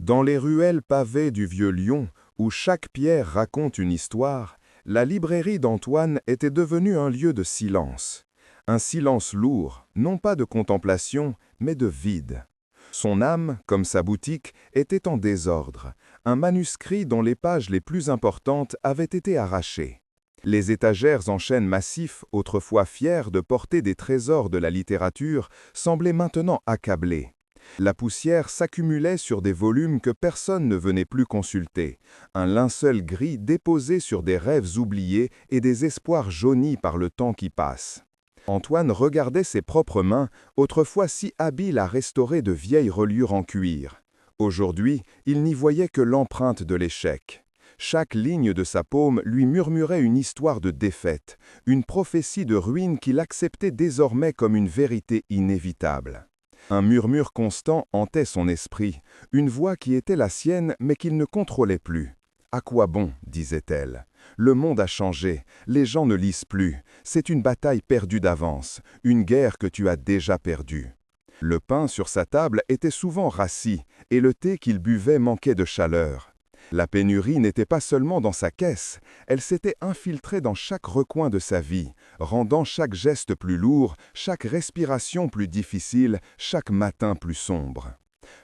Dans les ruelles pavées du vieux Lyon, où chaque pierre raconte une histoire, la librairie d'Antoine était devenue un lieu de silence. Un silence lourd, non pas de contemplation, mais de vide. Son âme, comme sa boutique, était en désordre, un manuscrit dont les pages les plus importantes avaient été arrachées. Les étagères en chêne massif, autrefois fières de porter des trésors de la littérature, semblaient maintenant accablées. La poussière s'accumulait sur des volumes que personne ne venait plus consulter, un linceul gris déposé sur des rêves oubliés et des espoirs jaunis par le temps qui passe. Antoine regardait ses propres mains, autrefois si habiles à restaurer de vieilles reliures en cuir. Aujourd'hui, il n'y voyait que l'empreinte de l'échec. Chaque ligne de sa paume lui murmurait une histoire de défaite, une prophétie de ruine qu'il acceptait désormais comme une vérité inévitable. Un murmure constant hantait son esprit, une voix qui était la sienne mais qu'il ne contrôlait plus. « À quoi bon ?» disait-elle. « Le monde a changé, les gens ne lisent plus, c'est une bataille perdue d'avance, une guerre que tu as déjà perdue. » Le pain sur sa table était souvent rassis, et le thé qu'il buvait manquait de chaleur. La pénurie n'était pas seulement dans sa caisse, elle s'était infiltrée dans chaque recoin de sa vie, rendant chaque geste plus lourd, chaque respiration plus difficile, chaque matin plus sombre.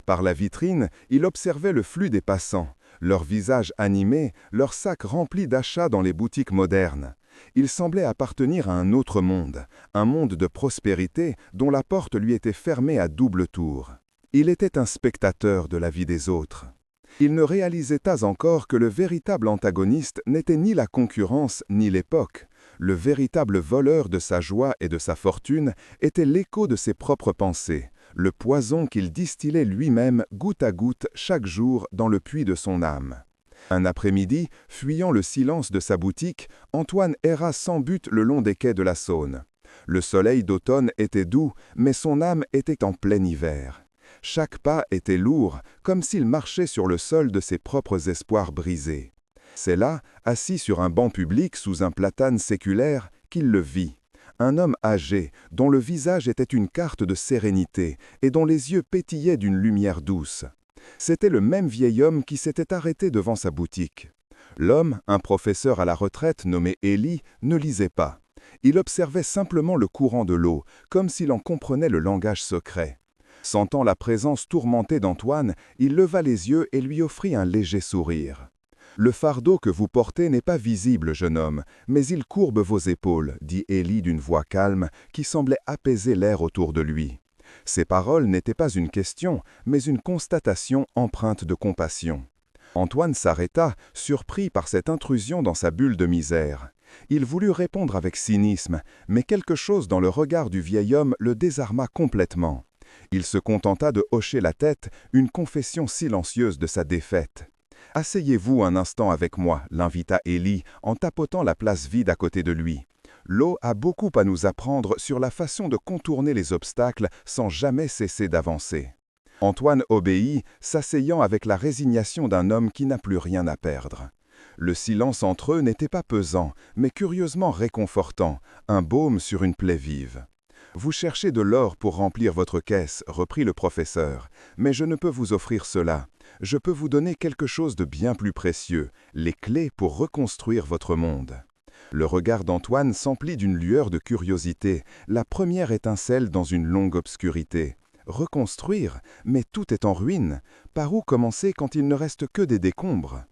Par la vitrine, il observait le flux des passants, leurs visages animés, leurs sacs remplis d'achats dans les boutiques modernes. Il semblait appartenir à un autre monde, un monde de prospérité dont la porte lui était fermée à double tour. Il était un spectateur de la vie des autres. Il ne réalisait pas encore que le véritable antagoniste n'était ni la concurrence ni l'époque. Le véritable voleur de sa joie et de sa fortune était l'écho de ses propres pensées, le poison qu'il distillait lui-même goutte à goutte chaque jour dans le puits de son âme. Un après-midi, fuyant le silence de sa boutique, Antoine erra sans but le long des quais de la Saône. Le soleil d'automne était doux, mais son âme était en plein hiver. Chaque pas était lourd, comme s'il marchait sur le sol de ses propres espoirs brisés. C'est là, assis sur un banc public sous un platane séculaire, qu'il le vit. Un homme âgé, dont le visage était une carte de sérénité et dont les yeux pétillaient d'une lumière douce. C'était le même vieil homme qui s'était arrêté devant sa boutique. L'homme, un professeur à la retraite nommé Élie, ne lisait pas. Il observait simplement le courant de l'eau, comme s'il en comprenait le langage secret. Sentant la présence tourmentée d'Antoine, il leva les yeux et lui offrit un léger sourire. « Le fardeau que vous portez n'est pas visible, jeune homme, mais il courbe vos épaules, » dit Élie d'une voix calme qui semblait apaiser l'air autour de lui. Ces paroles n'étaient pas une question, mais une constatation empreinte de compassion. Antoine s'arrêta, surpris par cette intrusion dans sa bulle de misère. Il voulut répondre avec cynisme, mais quelque chose dans le regard du vieil homme le désarma complètement. Il se contenta de hocher la tête, une confession silencieuse de sa défaite. « Asseyez-vous un instant avec moi » l'invita Élie en tapotant la place vide à côté de lui. « L'eau a beaucoup à nous apprendre sur la façon de contourner les obstacles sans jamais cesser d'avancer. » Antoine obéit, s'asseyant avec la résignation d'un homme qui n'a plus rien à perdre. Le silence entre eux n'était pas pesant, mais curieusement réconfortant, un baume sur une plaie vive. « Vous cherchez de l'or pour remplir votre caisse, » reprit le professeur, « mais je ne peux vous offrir cela. Je peux vous donner quelque chose de bien plus précieux, les clés pour reconstruire votre monde. » Le regard d'Antoine s'emplit d'une lueur de curiosité, la première étincelle dans une longue obscurité. Reconstruire? Mais tout est en ruine. Par où commencer quand il ne reste que des décombres?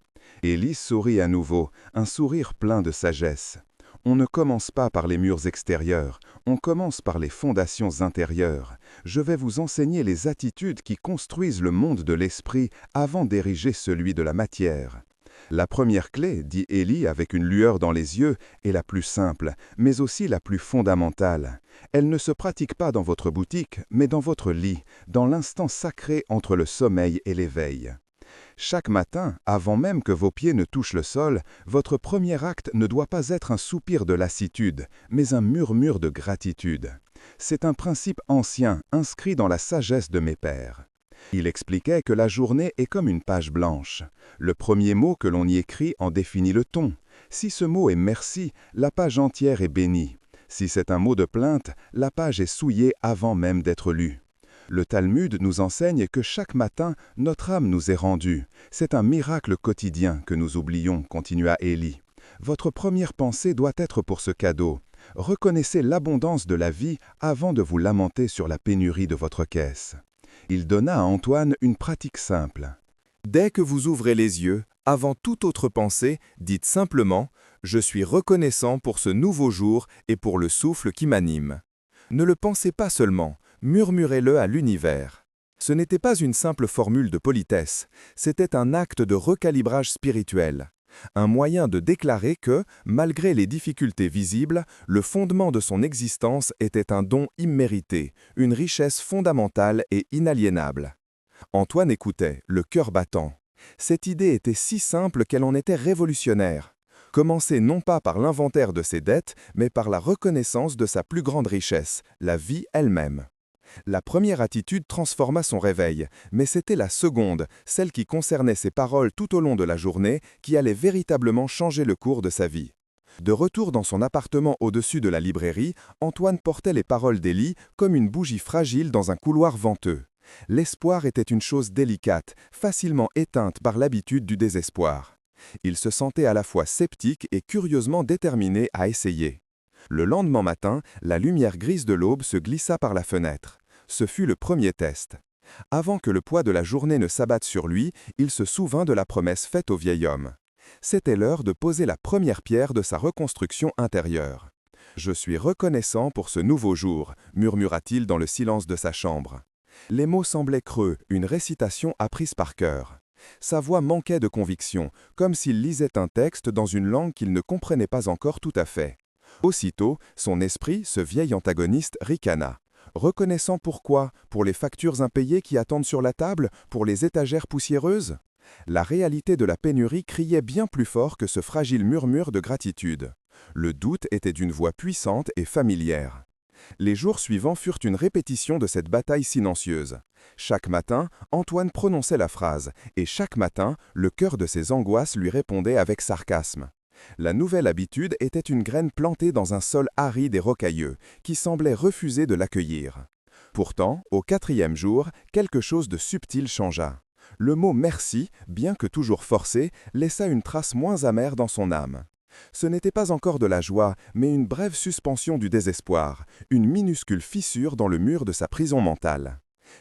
Élie sourit à nouveau, un sourire plein de sagesse. On ne commence pas par les murs extérieurs, on commence par les fondations intérieures. Je vais vous enseigner les attitudes qui construisent le monde de l'esprit avant d'ériger celui de la matière. La première clé, dit Élie avec une lueur dans les yeux, est la plus simple, mais aussi la plus fondamentale. Elle ne se pratique pas dans votre boutique, mais dans votre lit, dans l'instant sacré entre le sommeil et l'éveil. Chaque matin, avant même que vos pieds ne touchent le sol, votre premier acte ne doit pas être un soupir de lassitude, mais un murmure de gratitude. C'est un principe ancien, inscrit dans la sagesse de mes pères. Il expliquait que la journée est comme une page blanche. Le premier mot que l'on y écrit en définit le ton. Si ce mot est « merci », la page entière est bénie. Si c'est un mot de plainte, la page est souillée avant même d'être lue. Le Talmud nous enseigne que chaque matin, notre âme nous est rendue. C'est un miracle quotidien que nous oublions, continua Élie. Votre première pensée doit être pour ce cadeau. Reconnaissez l'abondance de la vie avant de vous lamenter sur la pénurie de votre caisse. Il donna à Antoine une pratique simple. Dès que vous ouvrez les yeux, avant toute autre pensée, dites simplement « Je suis reconnaissant pour ce nouveau jour et pour le souffle qui m'anime ». Ne le pensez pas seulement, murmurez-le à l'univers. Ce n'était pas une simple formule de politesse, c'était un acte de recalibrage spirituel. Un moyen de déclarer que, malgré les difficultés visibles, le fondement de son existence était un don immérité, une richesse fondamentale et inaliénable. Antoine écoutait, le cœur battant. Cette idée était si simple qu'elle en était révolutionnaire. Commencer non pas par l'inventaire de ses dettes, mais par la reconnaissance de sa plus grande richesse, la vie elle-même. La première attitude transforma son réveil, mais c'était la seconde, celle qui concernait ses paroles tout au long de la journée, qui allait véritablement changer le cours de sa vie. De retour dans son appartement au-dessus de la librairie, Antoine portait les paroles d'Élie comme une bougie fragile dans un couloir venteux. L'espoir était une chose délicate, facilement éteinte par l'habitude du désespoir. Il se sentait à la fois sceptique et curieusement déterminé à essayer. Le lendemain matin, la lumière grise de l'aube se glissa par la fenêtre. Ce fut le premier test. Avant que le poids de la journée ne s'abatte sur lui, il se souvint de la promesse faite au vieil homme. C'était l'heure de poser la première pierre de sa reconstruction intérieure. « Je suis reconnaissant pour ce nouveau jour », murmura-t-il dans le silence de sa chambre. Les mots semblaient creux, une récitation apprise par cœur. Sa voix manquait de conviction, comme s'il lisait un texte dans une langue qu'il ne comprenait pas encore tout à fait. Aussitôt, son esprit, ce vieil antagoniste, ricana. Reconnaissant pourquoi? Pour les factures impayées qui attendent sur la table? Pour les étagères poussiéreuses? La réalité de la pénurie criait bien plus fort que ce fragile murmure de gratitude. Le doute était d'une voix puissante et familière. Les jours suivants furent une répétition de cette bataille silencieuse. Chaque matin, Antoine prononçait la phrase, et chaque matin, le cœur de ses angoisses lui répondait avec sarcasme. La nouvelle habitude était une graine plantée dans un sol aride et rocailleux, qui semblait refuser de l'accueillir. Pourtant, au 4e jour, quelque chose de subtil changea. Le mot « merci », bien que toujours forcé, laissa une trace moins amère dans son âme. Ce n'était pas encore de la joie, mais une brève suspension du désespoir, une minuscule fissure dans le mur de sa prison mentale.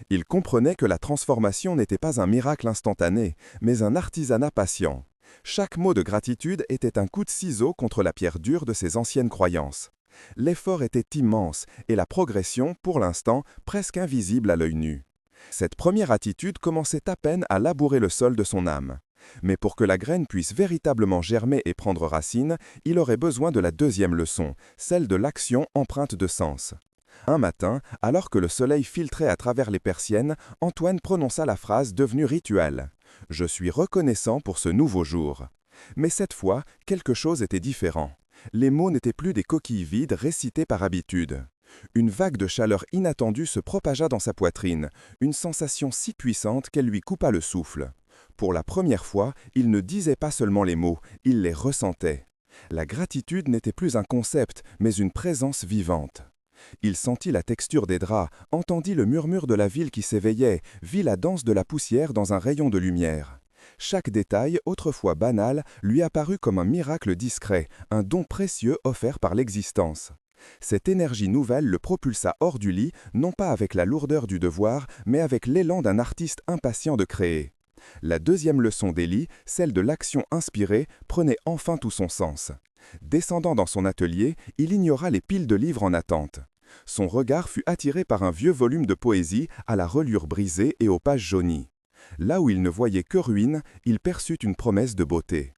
Il comprenait que la transformation n'était pas un miracle instantané, mais un artisanat patient. Chaque mot de gratitude était un coup de ciseau contre la pierre dure de ses anciennes croyances. L'effort était immense et la progression, pour l'instant, presque invisible à l'œil nu. Cette première attitude commençait à peine à labourer le sol de son âme. Mais pour que la graine puisse véritablement germer et prendre racine, il aurait besoin de la deuxième leçon, celle de l'action empreinte de sens. Un matin, alors que le soleil filtrait à travers les persiennes, Antoine prononça la phrase devenue rituelle. « Je suis reconnaissant pour ce nouveau jour ». Mais cette fois, quelque chose était différent. Les mots n'étaient plus des coquilles vides récitées par habitude. Une vague de chaleur inattendue se propagea dans sa poitrine, une sensation si puissante qu'elle lui coupa le souffle. Pour la première fois, il ne disait pas seulement les mots, il les ressentait. La gratitude n'était plus un concept, mais une présence vivante. Il sentit la texture des draps, entendit le murmure de la ville qui s'éveillait, vit la danse de la poussière dans un rayon de lumière. Chaque détail, autrefois banal, lui apparut comme un miracle discret, un don précieux offert par l'existence. Cette énergie nouvelle le propulsa hors du lit, non pas avec la lourdeur du devoir, mais avec l'élan d'un artiste impatient de créer. La deuxième leçon d'Élie, celle de l'action inspirée, prenait enfin tout son sens. Descendant dans son atelier, il ignora les piles de livres en attente. Son regard fut attiré par un vieux volume de poésie à la reliure brisée et aux pages jaunies. Là où il ne voyait que ruines, il perçut une promesse de beauté.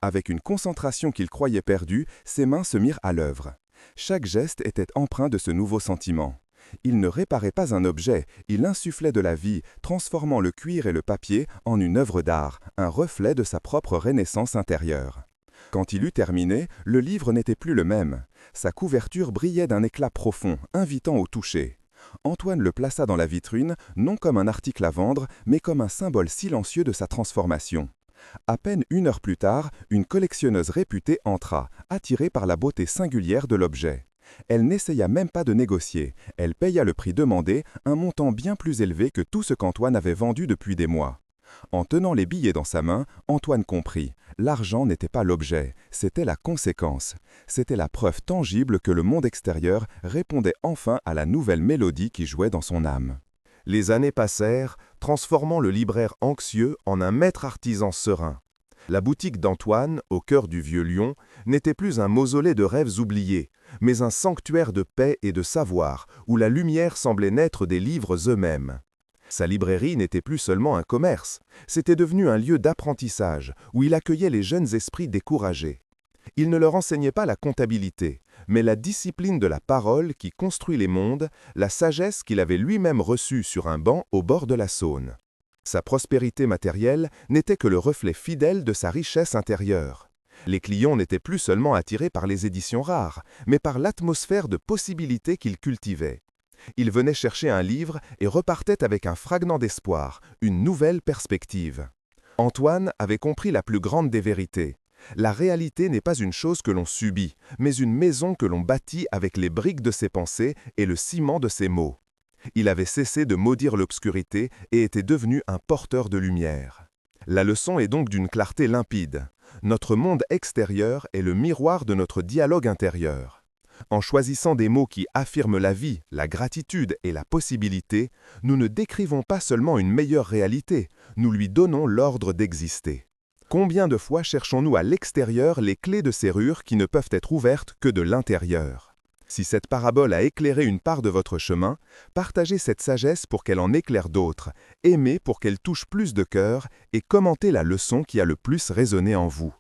Avec une concentration qu'il croyait perdue, ses mains se mirent à l'œuvre. Chaque geste était empreint de ce nouveau sentiment. Il ne réparait pas un objet, il insufflait de la vie, transformant le cuir et le papier en une œuvre d'art, un reflet de sa propre renaissance intérieure. Quand il eut terminé, le livre n'était plus le même. Sa couverture brillait d'un éclat profond, invitant au toucher. Antoine le plaça dans la vitrine, non comme un article à vendre, mais comme un symbole silencieux de sa transformation. À peine 1 heure plus tard, une collectionneuse réputée entra, attirée par la beauté singulière de l'objet. Elle n'essaya même pas de négocier, elle paya le prix demandé, un montant bien plus élevé que tout ce qu'Antoine avait vendu depuis des mois. En tenant les billets dans sa main, Antoine comprit. L'argent n'était pas l'objet, c'était la conséquence. C'était la preuve tangible que le monde extérieur répondait enfin à la nouvelle mélodie qui jouait dans son âme. Les années passèrent, transformant le libraire anxieux en un maître artisan serein. La boutique d'Antoine, au cœur du vieux Lyon, n'était plus un mausolée de rêves oubliés, mais un sanctuaire de paix et de savoir, où la lumière semblait naître des livres eux-mêmes. Sa librairie n'était plus seulement un commerce, c'était devenu un lieu d'apprentissage, où il accueillait les jeunes esprits découragés. Il ne leur enseignait pas la comptabilité, mais la discipline de la parole qui construit les mondes, la sagesse qu'il avait lui-même reçue sur un banc au bord de la Saône. Sa prospérité matérielle n'était que le reflet fidèle de sa richesse intérieure. Les clients n'étaient plus seulement attirés par les éditions rares, mais par l'atmosphère de possibilités qu'il cultivait. Ils venaient chercher un livre et repartaient avec un fragment d'espoir, une nouvelle perspective. Antoine avait compris la plus grande des vérités. La réalité n'est pas une chose que l'on subit, mais une maison que l'on bâtit avec les briques de ses pensées et le ciment de ses mots. Il avait cessé de maudire l'obscurité et était devenu un porteur de lumière. La leçon est donc d'une clarté limpide. Notre monde extérieur est le miroir de notre dialogue intérieur. En choisissant des mots qui affirment la vie, la gratitude et la possibilité, nous ne décrivons pas seulement une meilleure réalité, nous lui donnons l'ordre d'exister. Combien de fois cherchons-nous à l'extérieur les clés de serrure qui ne peuvent être ouvertes que de l'intérieur? Si cette parabole a éclairé une part de votre chemin, partagez cette sagesse pour qu'elle en éclaire d'autres, aimez pour qu'elle touche plus de cœurs et commentez la leçon qui a le plus résonné en vous.